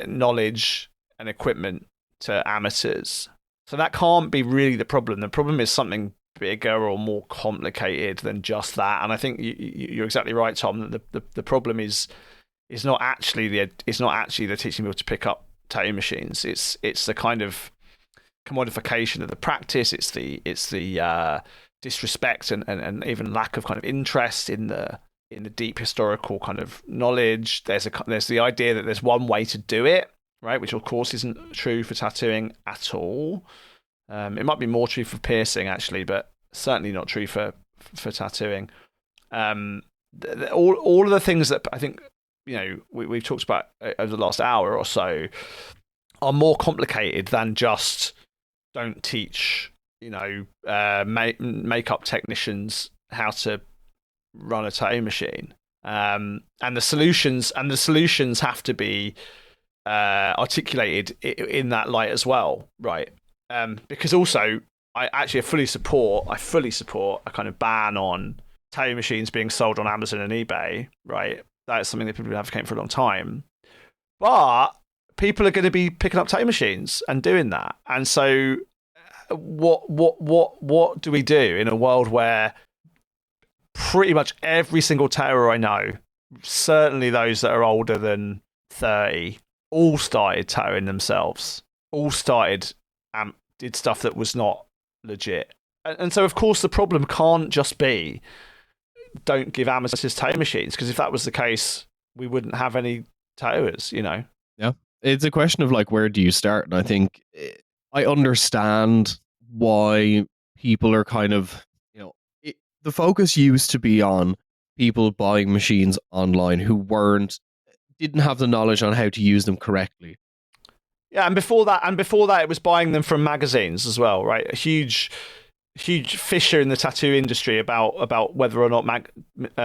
knowledge and equipment to amateurs. So that can't be really the problem. The problem is something bigger or more complicated than just that. And I think you're exactly right, Tom. The problem is not actually the teaching people to pick up tattoo machines. It's the kind of commodification of the practice. It's the disrespect and even lack of kind of interest in the deep historical kind of knowledge. There's the idea that there's one way to do it, right? Which of course isn't true for tattooing at all. It might be more true for piercing actually, but certainly not true for tattooing. All of the things that I think, you know, we've talked about over the last hour or so are more complicated than just don't teach, you know, makeup technicians how to run a tattoo machine. And the solutions have to be articulated in that light as well, right? Because also I fully support a kind of ban on tattoo machines being sold on Amazon and eBay, right? That's something that people have been advocating for a long time. But people are going to be picking up tattoo machines and doing that. And so what do we do in a world where pretty much every single tattooer I know, certainly those that are older than 30, all started tattooing themselves, all started did stuff that was not legit. And so of course the problem can't just be don't give amateurs tattoo machines, because if that was the case, we wouldn't have any tattooers, you know. Yeah, it's a question of like, where do you start? And I think I understand why people are kind of, you know, the focus used to be on people buying machines online who didn't have the knowledge on how to use them correctly. Yeah, and before that, it was buying them from magazines as well, right? A huge fissure in the tattoo industry about whether or not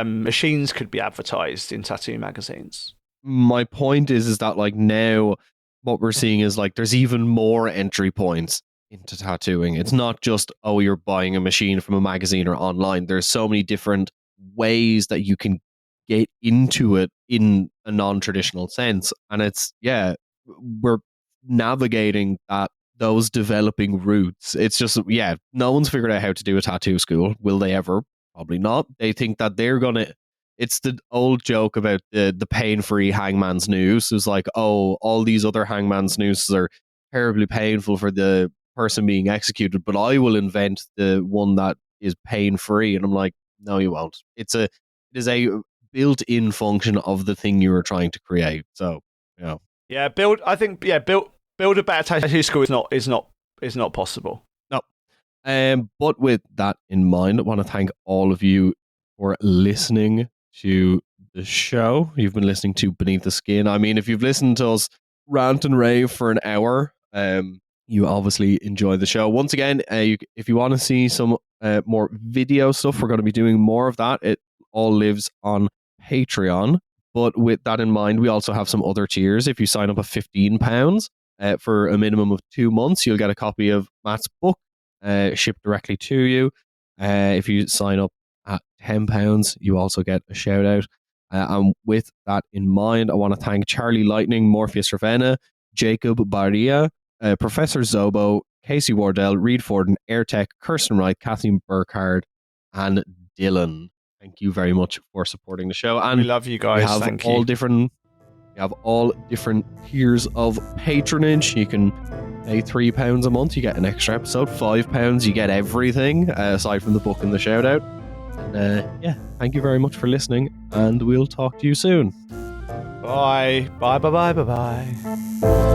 machines could be advertised in tattoo magazines. My point is that like now what we're seeing is like there's even more entry points into tattooing. It's not just, oh, you're buying a machine from a magazine or online. There's so many different ways that you can get into it in a non-traditional sense. And it's, yeah, we're navigating those developing routes. It's just, yeah, no one's figured out how to do a tattoo school. Will they ever? Probably not. They think that they're gonna, it's the old joke about the pain-free hangman's noose. It's like, oh, all these other hangman's nooses are terribly painful for the person being executed, but I will invent the one that is pain-free. And I'm like, no, you won't. It is a built-in function of the thing you were trying to create. So, you know. Yeah, build a better tattoo school is not possible. No. But with that in mind, I want to thank all of you for listening to the show. You've been listening to Beneath the Skin. I mean, if you've listened to us rant and rave for an hour, you obviously enjoy the show. Once again, if you want to see some more video stuff, we're going to be doing more of that. It all lives on Patreon. But with that in mind, we also have some other tiers. If you sign up at £15 for a minimum of 2 months, you'll get a copy of Matt's book shipped directly to you. If you sign up at £10, you also get a shout out. And with that in mind, I want to thank Charlie Lightning, Morpheus Ravenna, Jacob Barria, Professor Zobo, Casey Wardell, Reed Forden, AirTech, Kirsten Wright, Kathleen Burkhardt, and Dylan. Thank you very much for supporting the show. And we love you guys. Thank you. We have all different tiers of patronage. You can pay £3 a month, you get an extra episode. £5, you get everything aside from the book and the shout out. And yeah, thank you very much for listening, and we'll talk to you soon. Bye. Bye.